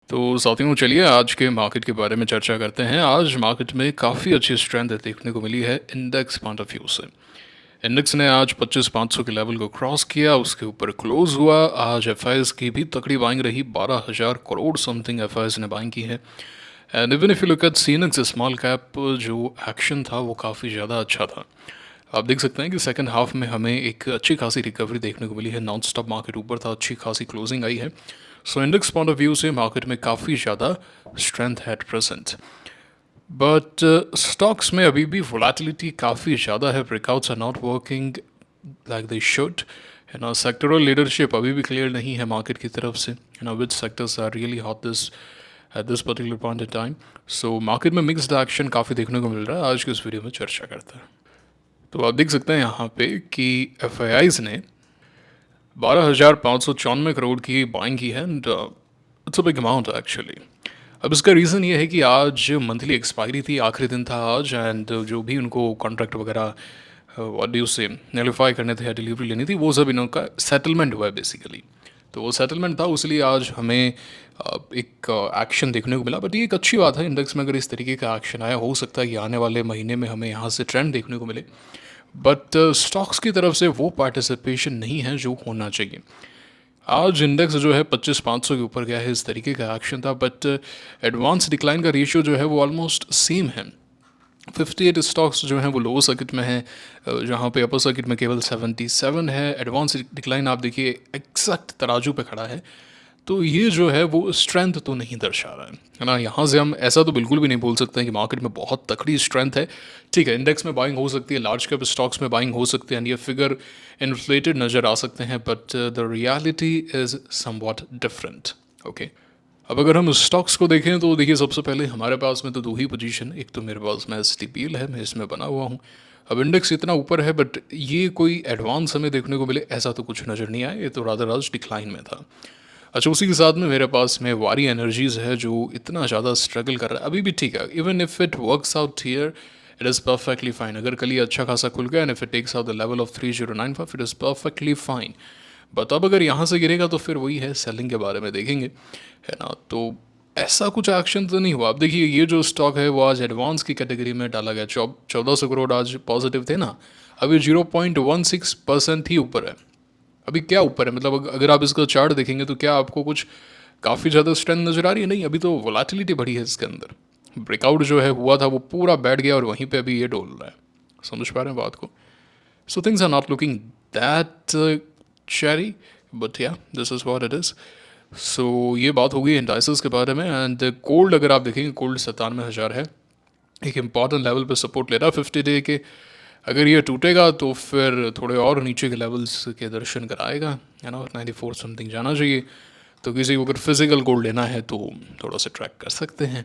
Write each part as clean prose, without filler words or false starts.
तो साथियों चलिए आज के मार्केट के बारे में चर्चा करते हैं। आज मार्केट में काफ़ी अच्छी स्ट्रेंथ देखने को मिली है इंडेक्स पॉइंट ऑफ व्यू से। इंडेक्स ने आज 25,500 के लेवल को क्रॉस किया, उसके ऊपर क्लोज हुआ। आज एफआईएस की भी तकड़ी बाइंग रही, 12,000 करोड़ समथिंग एफआईएस ने बाइंग की है। And even if you look at Sensex small cap, जो एक्शन था वो काफ़ी ज़्यादा अच्छा था। आप देख सकते हैं कि सेकंड हाफ में हमें एक अच्छी खासी रिकवरी देखने को मिली है। नॉन स्टॉप मार्केट ऊपर था, अच्छी खासी क्लोजिंग आई है। So index point of view से मार्केट में काफ़ी ज़्यादा स्ट्रेंथ है एट प्रेजेंट। बट स्टॉक्स में अभी भी वोलेटिलिटी काफ़ी ज़्यादा है। Breakouts are not working like they should. है ना, सेक्टरल लीडरशिप अभी भी क्लियर नहीं है मार्केट की तरफ से। है ना, which sectors are really hot this at this particular point in time. So market में मिक्स्ड एक्शन काफ़ी देखने को मिल रहा है। आज की इस वीडियो में चर्चा करते हैं। तो आप देख सकते हैं यहाँ पे कि एफ ने 12,594 करोड़ की बाइंग की है। And it's a big amount actually. अब इसका रीज़न ये है कि आज मंथली एक्सपायरी थी, आखिरी दिन था आज। एंड जो भी उनको कॉन्ट्रैक्ट वगैरह व्हाट डू यू से नलीफाई करने थे या डिलीवरी लेनी थी, वो सब इनका सेटलमेंट हुआ है बेसिकली। तो वो सेटलमेंट था, उसलिए आज हमें एक एक्शन देखने को मिला। बट ये एक अच्छी बात है, इंडेक्स में अगर इस तरीके का एक्शन आया, हो सकता है कि आने वाले महीने में हमें यहाँ से ट्रेंड देखने को मिले। बट स्टॉक्स की तरफ से वो पार्टिसिपेशन नहीं है जो होना चाहिए। आज इंडेक्स जो है 25,500 के ऊपर गया है, इस तरीके का एक्शन था। बट एडवांस डिक्लाइन का रेशियो जो है वो ऑलमोस्ट सेम है। 58 स्टॉक्स जो हैं वो लोअर सर्किट में हैं, जहाँ पे अपर सर्किट में केवल 77 है। एडवांस डिक्लाइन आप देखिए एग्जैक्ट तराजू पे खड़ा है। तो ये जो है वो स्ट्रेंथ तो नहीं दर्शा रहा है ना। यहाँ से हम ऐसा तो बिल्कुल भी नहीं बोल सकते हैं कि मार्केट में बहुत तकड़ी स्ट्रेंथ है। ठीक है, इंडेक्स में बाइंग हो सकती है, लार्ज कैप स्टॉक्स में बाइंग हो सकते हैं, ये फिगर इन्फ्लेटेड नज़र आ सकते हैं। But the reality is somewhat different. Okay, अब अगर हम स्टॉक्स को देखें तो देखिए सबसे पहले हमारे पास में तो दो ही पोजीशन, एक तो मेरे पास में STPL है, मैं इसमें बना हुआ हूँ। अब इंडेक्स इतना ऊपर है बट ये कोई एडवांस हमें देखने को मिले ऐसा तो कुछ नज़र नहीं आया, ये तो रादर आज डिक्लाइन में था। अच्छा, उसी के साथ में मेरे पास में वारी एनर्जीज़ है जो इतना ज़्यादा स्ट्रगल कर रहा है अभी भी। ठीक है, even if it works out here it is perfectly fine. अगर कल ये अच्छा खासा खुल गया and if it takes out the level of 3095 it is perfectly fine. But अब अगर यहाँ से गिरेगा तो फिर वही है, सेलिंग के बारे में देखेंगे, है ना। तो ऐसा कुछ एक्शन तो नहीं हुआ। अब देखिए ये जो स्टॉक है वो आज एडवांस की कैटेगरी में डाला गया। 1400 करोड़ आज पॉजिटिव थे ना, अभी 0.16% ही ऊपर है। अभी क्या ऊपर है मतलब, अगर आप इसका चार्ट देखेंगे तो क्या आपको कुछ काफ़ी ज़्यादा स्ट्रेंथ नज़र आ रही है? नहीं, अभी तो वोलेटिलिटी बढ़ी है इसके अंदर। ब्रेकआउट जो है हुआ था वो पूरा बैठ गया और वहीं पे अभी ये डोल रहा है। समझ पा रहे हैं बात को? So things are not looking that cheery, but yeah this is what it is. So ये बात हो गई इंडाइसेस के बारे में। एंड गोल्ड अगर आप देखेंगे, गोल्ड 97,000 है, एक इम्पॉर्टेंट लेवल पे सपोर्ट ले रहा है 50 डे के। अगर ये टूटेगा तो फिर थोड़े और नीचे के लेवल्स के दर्शन कराएगा, है ना। 94 समथिंग जाना चाहिए। तो किसी को अगर फिजिकल गोल्ड लेना है तो थोड़ा सा ट्रैक कर सकते हैं।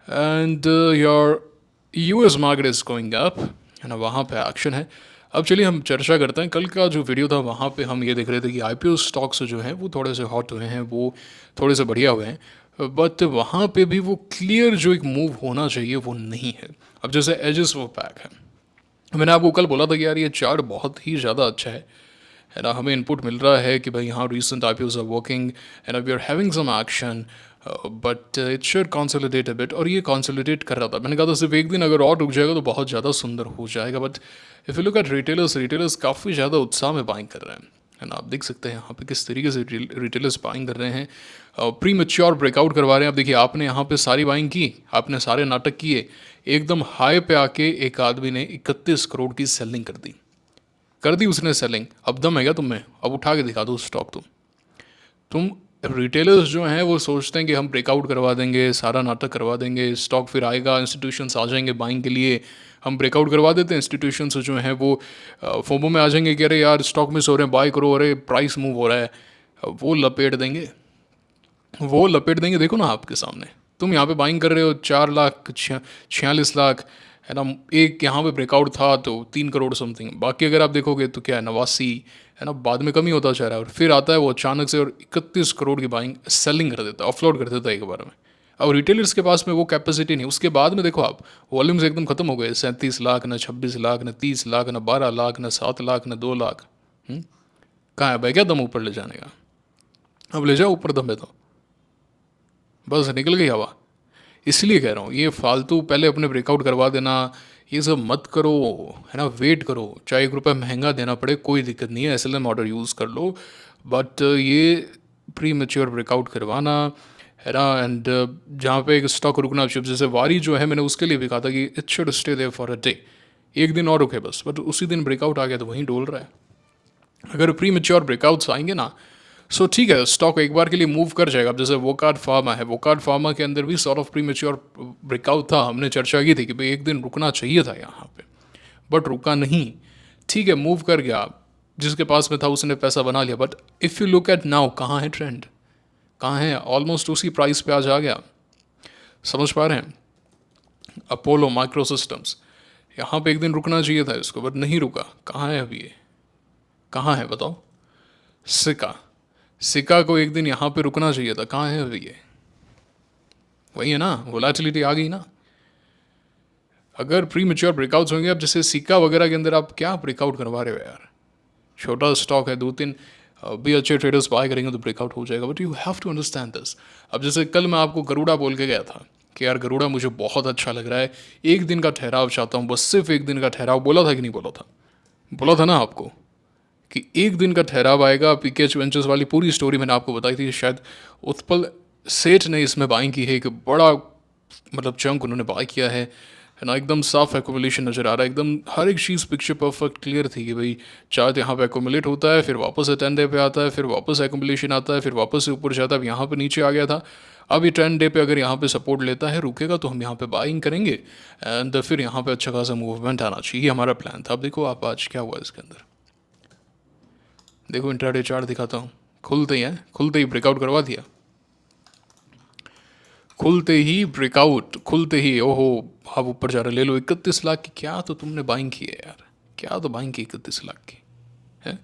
And your US market is going up, है ना, वहाँ पे एक्शन है। अब चलिए हम चर्चा करते हैं। कल का जो वीडियो था वहाँ पे हम ये देख रहे थे कि IPO स्टॉक्स जो हैं वो थोड़े से हॉट हुए हैं, वो थोड़े से बढ़िया हुए हैं। बट वहाँ पे भी वो क्लियर जो एक मूव होना चाहिए वो नहीं है। अब जैसे एजिस वो पैक है, मैंने आपको कल बोला था कि यार ये चार्ट बहुत ही ज़्यादा अच्छा है ना। हमें इनपुट मिल रहा है कि भाई यहाँ recent IPOs are working and we are having some action, but it should consolidate a bit. और ये कंसोलिडेट कर रहा था। मैंने कहा था सिर्फ एक दिन अगर और रुक जाएगा तो बहुत ज़्यादा सुंदर हो जाएगा। But if you look eight retailers काफ़ी ज़्यादा उत्साह में बाइंग कर रहे हैं, है ना। आप देख सकते हैं यहाँ पे किस तरीके से रिटेलर्स बाइंग कर रहे हैं, प्री मेच्योर ब्रेकआउट करवा रहे हैं। आप देखिए आपने यहाँ पे सारी बाइंग की, आपने सारे नाटक किए, एकदम हाई पे आके एक आदमी ने 31 करोड़ की सेलिंग कर दी उसने सेलिंग। अब दम है क्या तुम में? अब उठा के दिखा दो स्टॉक। तुम रिटेलर्स जो हैं वो सोचते हैं कि हम ब्रेकआउट करवा देंगे, सारा नाटक करवा देंगे, स्टॉक फिर आएगा, इंस्टीट्यूशंस आ जाएंगे बाइंग के लिए। हम ब्रेकआउट करवा देते हैं, इंस्टीट्यूशंस जो हैं वो फोमो में आ जाएंगे कि अरे यार स्टॉक मिस हो रहे हैं, बाय करो, अरे प्राइस मूव हो रहा है। वो लपेट देंगे, वो लपेट देंगे। देखो ना आपके सामने, तुम यहाँ पे बाइंग कर रहे हो 4 लाख 46 लाख, है ना। एक यहाँ पे ब्रेकआउट था तो 3 करोड़ समथिंग। बाकी अगर आप देखोगे तो क्या है, 89, है ना, बाद में कमी होता जा रहा है। और फिर आता है वो अचानक से और 31 करोड़ की बाइंग सेलिंग कर देता है, ऑफलोड कर देता है एक बार में। अब रिटेलर्स के पास में वो कैपेसिटी नहीं। उसके बाद में देखो आप, वॉल्यूम्स एकदम खत्म हो गए। 37 लाख, न 26 लाख, न 30 लाख, न 12 लाख, न 7 लाख, न 2 लाख। कहाँ है भाई, क्या दम ऊपर ले जाने का? अब ले जाओ ऊपर दम है तो। बस निकल गई हवा। इसलिए कह रहा हूँ ये फालतू पहले अपने ब्रेकआउट करवा देना, ये सब मत करो, है ना। वेट करो, चाहे 1 रुपया महंगा देना पड़े, कोई दिक्कत नहीं है, SLM ऑर्डर यूज़ कर लो। बट ये प्री मेच्योर ब्रेकआउट करवाना, है ना। एंड जहाँ पे एक स्टॉक रुकना चाहिए, जैसे वारी जो है मैंने उसके लिए भी कहा था कि it should stay there for a day, एक दिन और रुके बस, बट उसी दिन ब्रेकआउट आ गया तो वहीं डोल रहा है। अगर प्री मेच्योर ब्रेकआउट्स आएंगे ना, सो ठीक है, स्टॉक एक बार के लिए मूव कर जाएगा। अब जैसे वोकार्ड फार्मा है, वोकार्ड फार्मा के अंदर भी sort of pre mature breakout था, हमने चर्चा की थी कि भाई एक दिन रुकना चाहिए था यहाँ पे, बट रुका नहीं। ठीक है, मूव कर गया, जिसके पास में था उसने पैसा बना लिया। But if you look eight now, कहाँ है ट्रेंड, कहाँ है, ऑलमोस्ट उसी प्राइस पे आज आ गया। समझ पा रहे हैं। अपोलो माइक्रो सिस्टम्स, यहाँ पे एक दिन रुकना चाहिए था इसको, बट नहीं रुका। कहाँ है अभी ये, कहाँ है बताओ। सिका, सिका को एक दिन यहाँ पे रुकना चाहिए था, कहाँ है अभी ये। वही है ना, वोलेटिलिटी आ गई ना। अगर प्री मेच्योर ब्रेकआउट्स होंगे, अब जैसे सिक्का वगैरह के अंदर आप क्या ब्रेकआउट करवा रहे हो यार। छोटा स्टॉक है, 2-3 भी अच्छे ट्रेडर्स बाय करेंगे तो ब्रेकआउट हो जाएगा, but you have to understand this. अब जैसे कल मैं आपको गरुड़ा बोल के गया था कि यार गरुड़ा मुझे बहुत अच्छा लग रहा है, एक दिन का ठहराव चाहता हूँ, बस सिर्फ एक दिन का ठहराव। बोला था कि नहीं बोला था, बोला था ना आपको कि एक दिन का ठहराव आएगा। PKH वेंचर्स वाली पूरी स्टोरी मैंने आपको बताई थी, शायद उत्पल सेठ ने इसमें बाइंग की है, कि बड़ा मतलब चंक उन्होंने बाय किया है ना। एकदम साफ एक्यूमुलेशन नज़र आ रहा है, एकदम हर एक चीज़ पिक्चर परफेक्ट क्लियर थी कि भाई चार्ट यहाँ पे एक्यूमुलेट होता है, फिर वापस से 10 डे पे आता है, फिर वापस एक्यूमुलेशन आता है, फिर वापस से ऊपर जाता है, अब यहाँ पे नीचे आ गया था। अब ये 10 डे पे अगर यहाँ पे सपोर्ट लेता है, रुकेगा, तो हम यहाँ पे बाइंग करेंगे एंड फिर यहाँ पे अच्छा खासा मूवमेंट आना चाहिए, हमारा प्लान था। अब देखो आप आज क्या हुआ इसके अंदर, देखो इंट्राडे चार्ट दिखाता हूँ। खुलते ही है, खुलते ही ब्रेकआउट करवा दिया, खुलते ही ब्रेकआउट, खुलते ही ओहो आप ऊपर जा रहे, ले लो 31 लाख की। क्या तो तुमने बाइंग की है यार, क्या तो बाइंग की 31 लाख की है।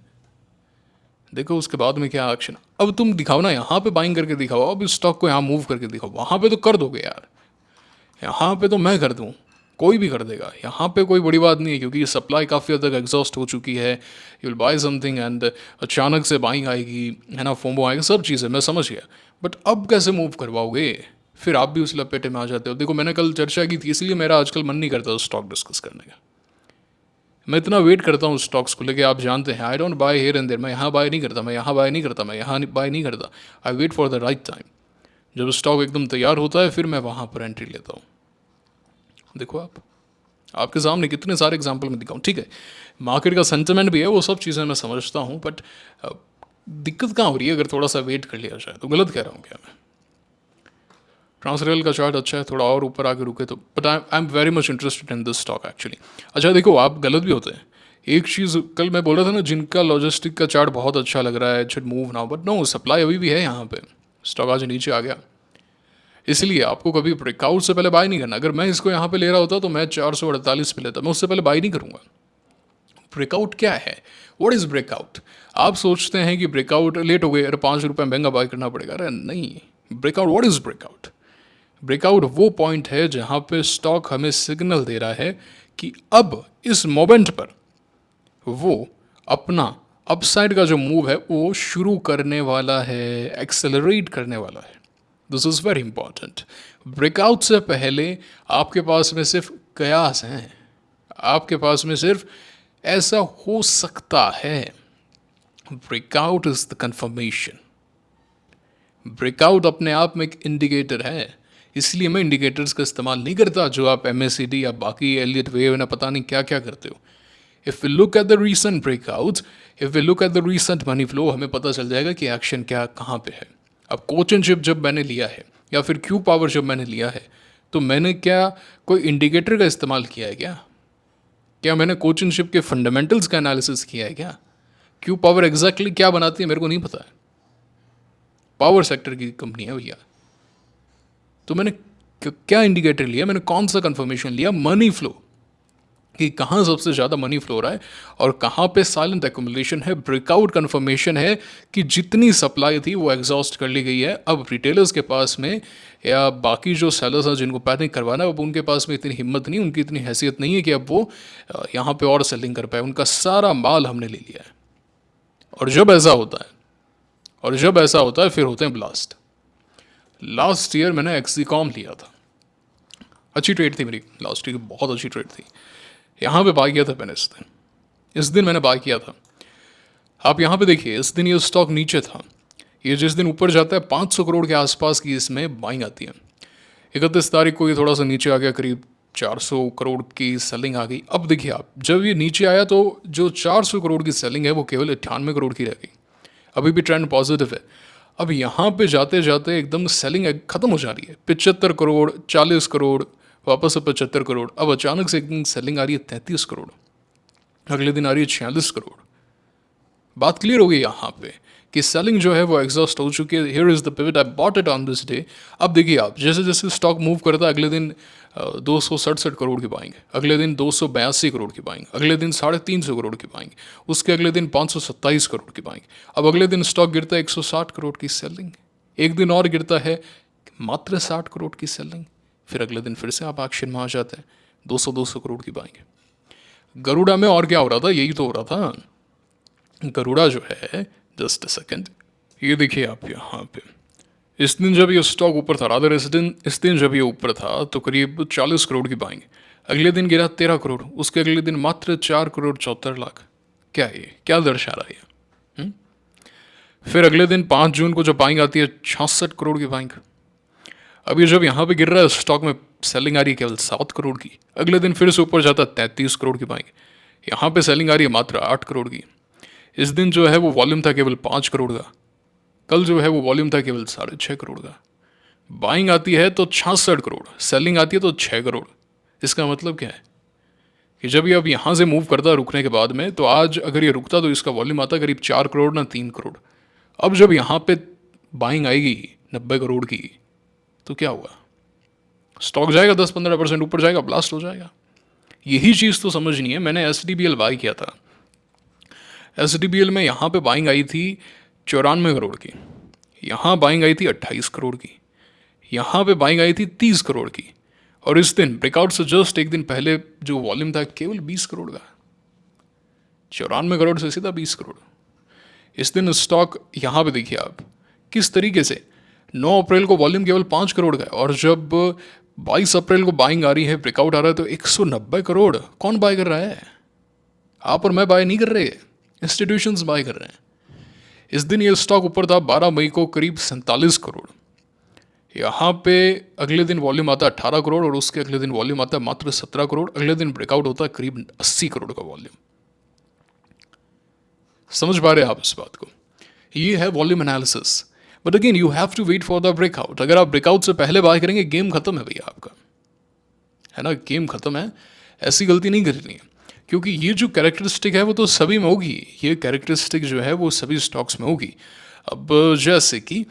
देखो उसके बाद में क्या एक्शन। अब तुम दिखाओ ना, यहाँ पे बाइंग करके दिखाओ, अब इस स्टॉक को यहाँ मूव करके दिखाओ, वहाँ पे तो कर दोगे यार। यहाँ पे तो मैं कर दूँ, कोई भी कर देगा, यहाँ पे कोई बड़ी बात नहीं है, क्योंकि सप्लाई काफ़ी हद तक एग्जॉस्ट हो चुकी है। You will buy something and अचानक से बाइंग आएगी, है ना, फोमो आएगा, सब चीज़ें मैं समझ गया। बट अब कैसे मूव करवाओगे, फिर आप भी उस लपेटे में आ जाते हो। देखो मैंने कल चर्चा की थी, इसलिए मेरा आजकल मन नहीं करता स्टॉक डिस्कस करने का। मैं इतना वेट करता हूँ स्टॉक्स को लेके, आप जानते हैं, I don't buy here and there. मैं यहाँ बाय नहीं करता, मैं यहाँ बाय नहीं करता, मैं यहाँ बाय नहीं करता। I wait for the right time, जब स्टॉक एकदम तैयार होता है फिर मैं वहाँ पर एंट्री लेता हूँ। देखो आप, आपके सामने कितने सारे एग्जाम्पल मैं दिखाऊँ। ठीक है, मार्केट का सेंटिमेंट भी है, वो सब चीज़ें मैं समझता हूँ, बट दिक्कत कहाँ हो रही है, अगर थोड़ा सा वेट कर लिया जाए तो। गलत कह रहा हूँ क्या मैं। ट्रांसरेल का चार्ट अच्छा है, थोड़ा और ऊपर आके रुके तो, but I am very much interested in this stock actually. अच्छा देखो, आप गलत भी होते हैं। एक चीज़ कल मैं बोल रहा था ना, जिनका लॉजिस्टिक का चार्ट बहुत अच्छा लग रहा है, it should move now, but no, supply अभी भी है यहाँ पे। स्टॉक आज नीचे आ गया, इसलिए आपको कभी ब्रेकआउट से पहले बाय नहीं करना। अगर मैं इसको यहाँ पे ले रहा होता तो मैं 448 पे लेता, मैं उससे पहले बाय नहीं करूँगा। ब्रेकआउट क्या है, व्हाट इज़ ब्रेकआउट। आप सोचते हैं कि ब्रेकआउट लेट हो गए, अरे 5 रुपये महंगा बाय करना पड़ेगा, अरे नहीं। Breakout, what is breakout. Breakout वो पॉइंट है जहाँ पे स्टॉक हमें सिग्नल दे रहा है कि अब इस मोमेंट पर वो अपना अपसाइड का जो मूव है वो शुरू करने वाला है, एक्सेलरेट करने वाला है। This is very important. Breakout से पहले आपके पास में सिर्फ कयास हैं, आपके पास में सिर्फ ऐसा हो सकता है। Breakout is the confirmation. Breakout अपने आप में एक इंडिकेटर है, इसलिए मैं इंडिकेटर्स का इस्तेमाल नहीं करता जो आप MACD या बाकी एलियट वेव ना पता नहीं क्या क्या करते हो। If we look at the recent breakouts, if we look at the recent money flow, हमें पता चल जाएगा कि एक्शन क्या कहाँ पे है। अब कोचिन शिप जब मैंने लिया है या फिर क्यू पावर जब मैंने लिया है, तो मैंने क्या कोई इंडिकेटर का इस्तेमाल किया है क्या मैंने कोचिन शिप के फंडामेंटल्स का एनालिसिस किया है क्या। क्यू पावर एग्जैक्टली क्या बनाती है मेरे को नहीं पता है, पावर सेक्टर की कंपनी है भैया। तो मैंने क्या इंडिकेटर लिया, मैंने कौन सा कंफर्मेशन लिया, मनी फ्लो, कि कहाँ सबसे ज़्यादा मनी फ्लो हो रहा है और कहाँ पे साइलेंट एक्यूमुलेशन है। ब्रेकआउट कंफर्मेशन है कि जितनी सप्लाई थी वो एग्जॉस्ट कर ली गई है। अब रिटेलर्स के पास में या बाकी जो सेलर्स हैं जिनको पैनिक करवाना है, अब उनके पास में इतनी हिम्मत नहीं, उनकी इतनी हैसियत नहीं है कि अब वो यहाँ पे और सेलिंग कर पाए। उनका सारा माल हमने ले लिया है। और जब ऐसा होता है फिर होते हैं ब्लास्ट। लास्ट ईयर मैंने एक्सीकॉम लिया था, अच्छी ट्रेड थी मेरी लास्ट ईयर, बहुत अच्छी ट्रेड थी। यहाँ पे बाय किया था मैंने इस दिन मैंने बाय किया था। आप यहाँ पे देखिए, इस दिन ये स्टॉक नीचे था, ये जिस दिन ऊपर जाता है 500 करोड़ के आसपास की इसमें बाइंग आती है। 31 तारीख को ये थोड़ा सा नीचे आ गया, करीब 400 करोड़ की सेलिंग आ गई। अब देखिए आप, जब ये नीचे आया तो जो 400 करोड़ की सेलिंग है वो केवल 98 करोड़ की रह गई। अभी भी ट्रेंड पॉजिटिव है। अब यहाँ पे जाते जाते एकदम सेलिंग खत्म हो जा रही है, 75 करोड़, 40 करोड़, वापस से 75 करोड़। अब अचानक से एकदम सेलिंग आ रही है 33 करोड़, अगले दिन आ रही है 46 करोड़। बात क्लियर हो गई यहाँ पे कि सेलिंग जो है वो एग्जॉस्ट हो चुकी है। Here is the pivot, I bought it on this day. अब देखिए आप, जैसे जैसे स्टॉक मूव करता है, अगले दिन 267 करोड़ की बाइंग, अगले दिन 282 करोड़ की बाइंग, अगले दिन 350 करोड़ की बाइंग, उसके अगले दिन 527 करोड़ की बाइंग। अब अगले दिन स्टॉक गिरता है 160 करोड़ की सेलिंग, एक दिन और गिरता है मात्र 60 करोड़ की सेलिंग, फिर अगले दिन फिर से आप एक्शन में आ जाते हैं, 200 करोड़ की बाइंग। गरुड़ा में और क्या हो रहा था, यही तो हो रहा था। गरुड़ा जो है, जस्ट अ सेकेंड, ये देखिए आप यहाँ पे, इस दिन जब ये स्टॉक ऊपर था, रादर इस दिन जब ये ऊपर था तो करीब 40 करोड़ की बाइंग, अगले दिन गिरा 13 करोड़, उसके अगले दिन मात्र 4 करोड़ 74 लाख। क्या ये क्या दर्शा रहा है ये? फिर अगले दिन 5 जून को जब बाइंग आती है 66 करोड़ की बाइंग। अब ये जब यहाँ पे गिर रहा है स्टॉक में सेलिंग आ रही है केवल 7 करोड़ की, अगले दिन फिर से ऊपर जाता है 33 करोड़ की बाइंग, यहाँ पे सेलिंग आ रही है मात्र 8 करोड़ की। इस दिन जो है वो वॉल्यूम था केवल 5 करोड़ का, कल जो है वो वॉल्यूम था केवल 6.5 करोड़ का। बाइंग आती है तो 66 करोड़, सेलिंग आती है तो 6 करोड़। इसका मतलब क्या है कि जब ये अब यहाँ से मूव करता है रुकने के बाद में, तो आज अगर ये रुकता तो इसका वॉल्यूम आता करीब 4 करोड़ ना 3 करोड़। अब जब यहाँ पे बाइंग आएगी 90 करोड़ की, तो क्या हुआ? स्टॉक जाएगा 10-15% ऊपर जाएगा, ब्लास्ट हो जाएगा। यही चीज़ तो समझनी है। मैंने SDBL बाई किया था, SDBL में यहाँ पे बाइंग आई थी 94 करोड़ की, यहाँ बाइंग आई थी 28 करोड़ की, यहाँ पे बाइंग आई थी 30 करोड़ की, और इस दिन ब्रेकआउट से जस्ट एक दिन पहले जो वॉल्यूम था केवल 20 करोड़ का। 94 करोड़ से सीधा 20 करोड़। इस दिन स्टॉक यहाँ पे देखिए आप किस तरीके से 9 अप्रैल को वॉल्यूम केवल 5 करोड़ का है, और जब 22 अप्रैल को बाइंग आ रही है, ब्रेकआउट आ रहा है, तो 190 करोड़। कौन बाय कर रहा है? आप और मैं बाय नहीं कर रहे, इंस्टीट्यूशंस बाय कर रहे हैं। इस दिन ये स्टॉक ऊपर था 12 मई को करीब 47 करोड़, यहाँ पे अगले दिन वॉल्यूम आता है 18 करोड़, और उसके अगले दिन वॉल्यूम आता है मात्र 17 करोड़, अगले दिन ब्रेकआउट होता है करीब 80 करोड़ का वॉल्यूम। समझ पा रहे हैं आप इस बात को? ये है volume analysis. But again you have to wait for the breakout. अगर आप ब्रेकआउट से पहले बाय करेंगे, गेम खत्म है भैया आपका, है ना, गेम खत्म है। ऐसी गलती नहीं करनी है, क्योंकि ये जो कैरेक्टरिस्टिक है वो तो सभी में होगी, ये कैरेक्टरिस्टिक जो है वो सभी स्टॉक्स में होगी। अब जैसे कि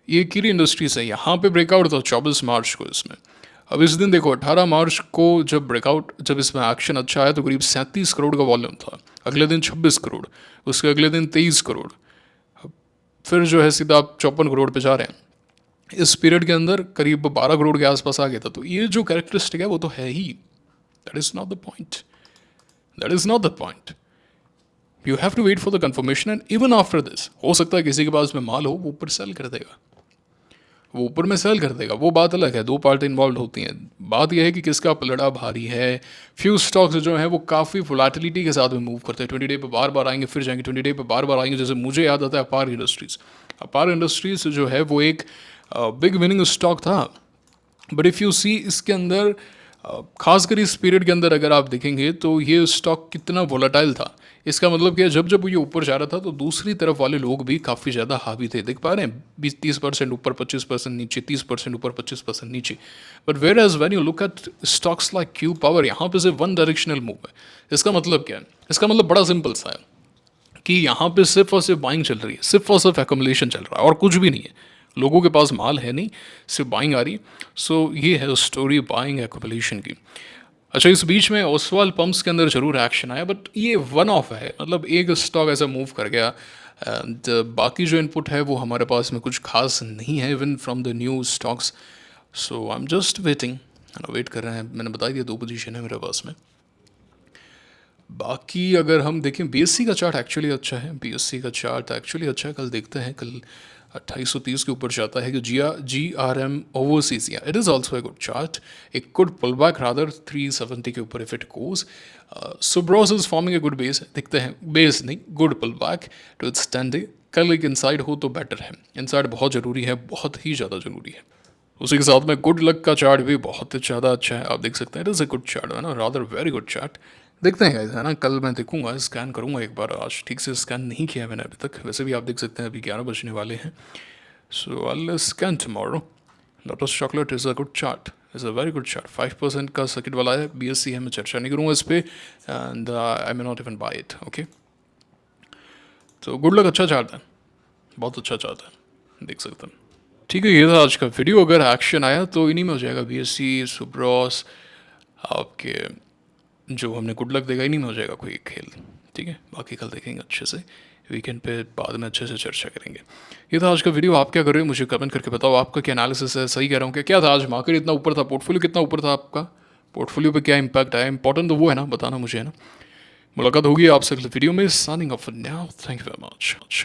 ये कीरी इंडस्ट्रीज है, यहाँ पे ब्रेकआउट था 24 मार्च को इसमें। अब इस दिन देखो 18 मार्च को जब इसमें एक्शन अच्छा आया तो करीब 37 करोड़ का वॉल्यूम था, अगले दिन 26 करोड़, उसके अगले दिन 23 करोड़, फिर जो है सीधा आप 54 करोड़ पे जा रहे हैं। इस पीरियड के अंदर करीब 12 करोड़ के आसपास आ गया था। तो ये जो कैरेक्टरिस्टिक है वो तो है ही, that is not the point, that is not the point. You have to wait for the confirmation, and even after this हो सकता है किसी के पास में माल हो, वो ऊपर सेल कर देगा, वो ऊपर में सेल कर देगा, वो बात अलग है। दो पार्टी इन्वॉल्व होती हैं। बात यह है कि किसका पलड़ा भारी है। फ्यू स्टॉक्स जो हैं वो काफ़ी वोलेटिलिटी के साथ में मूव करते हैं, 20 डे पे बार बार आएंगे, फिर जाएंगे, 20 डे पे बार बार आएंगे। जैसे मुझे याद आता है अपार इंडस्ट्रीज़, अपार इंडस्ट्रीज जो है वो एक बिग विनिंग स्टॉक था, बट इफ़ यू सी इसके अंदर खासकर इस पीरियड के अंदर अगर आप देखेंगे तो ये स्टॉक कितना वोलेटाइल था। इसका मतलब क्या, जब जब ये ऊपर जा रहा था तो दूसरी तरफ वाले लोग भी काफ़ी ज़्यादा हावी थे। देख पा रहे हैं 20-30% ऊपर, 25% नीचे, 30% ऊपर, 25% नीचे। But whereas when you look at stocks like Q Power, यहाँ पे सिर्फ वन डायरेक्शनल मूव है। इसका मतलब क्या है? इसका मतलब बड़ा सिंपल सा है कि यहाँ पे सिर्फ और सिर्फ बाइंग चल रही है, सिर्फ और सिर्फ एक्युमुलेशन चल रहा है, और कुछ भी नहीं है। लोगों के पास माल है नहीं, सिर्फ बाइंग आ रही है। सो ये है स्टोरी बाइंग एक्युमुलेशन की। अच्छा, इस बीच में ओसवाल पंप्स के अंदर जरूर एक्शन आया, बट ये वन ऑफ है, मतलब एक स्टॉक ऐसा मूव कर गया, एंड बाकी जो इनपुट है वो हमारे पास में कुछ खास नहीं है even from the new stocks. So I am just waiting, wait कर रहे हैं। मैंने बता दिया 2 पोजीशन है मेरे पास में। बाकी अगर हम देखें BSC का चार्ट एक्चुअली अच्छा है, BSC का चार्ट एक्चुअली अच्छा है। कल देखते हैं, कल 2830 के ऊपर जाता है कि GRM ओवरसीज, या it is also a good chart, एक गुड पुल बैक रादर 370 के ऊपर if it goes. Subros is forming a good base, दिखते हैं बेस नहीं, good pull back to its 10 day. कल एक इनसाइड हो तो बेटर है, इनसाइड बहुत ज़रूरी है, बहुत ही ज़्यादा ज़रूरी है. उसी के साथ में गुड लक का चार्ट भी बहुत ज़्यादा अच्छा है, आप देख सकते हैं. It is a good chart है ना, रादर वेरी गुड चार्ट. देखते हैं guys, है ना, कल मैं देखूंगा, स्कैन करूंगा एक बार. आज ठीक से स्कैन नहीं किया मैंने अभी तक, वैसे भी आप देख सकते हैं अभी 11 बजने वाले हैं. So I scan tomorrow. Lotus chocolate is a good chart, is a very good chart. 5% का सर्किट वाला है. BSC है, मैं चर्चा नहीं करूँगा इस पर, and I may not even bye it. Okay, तो गुड लक. अच्छा चार्ट है, बहुत अच्छा चार्ट है, देख सकते हैं. ठीक है, ये था आज का वीडियो. अगर एक्शन आया तो इन्हीं में हो जाएगा. BSC, सुब्रॉस, आपके जो हमने गुड लक देखा, इन्हीं में हो जाएगा कोई एक खेल. ठीक है, बाकी कल देखेंगे अच्छे से, वीकेंड पे बाद में अच्छे से चर्चा करेंगे. ये था आज का वीडियो. आप क्या कर रहे हो मुझे कमेंट करके बताओ, आपका क्या एनालिसिस है. सही कह रहा हूँ क्या था आज मार्केट इतना ऊपर था, पोर्टफोलियो कितना ऊपर था आपका, पोर्टफोलियो पे क्या इंपैक्ट आया. इंपॉर्टेंट तो वो है ना, बताना मुझे, है ना. मुलाकात होगी आपसे अगले वीडियो में. Signing off now, thank you very much.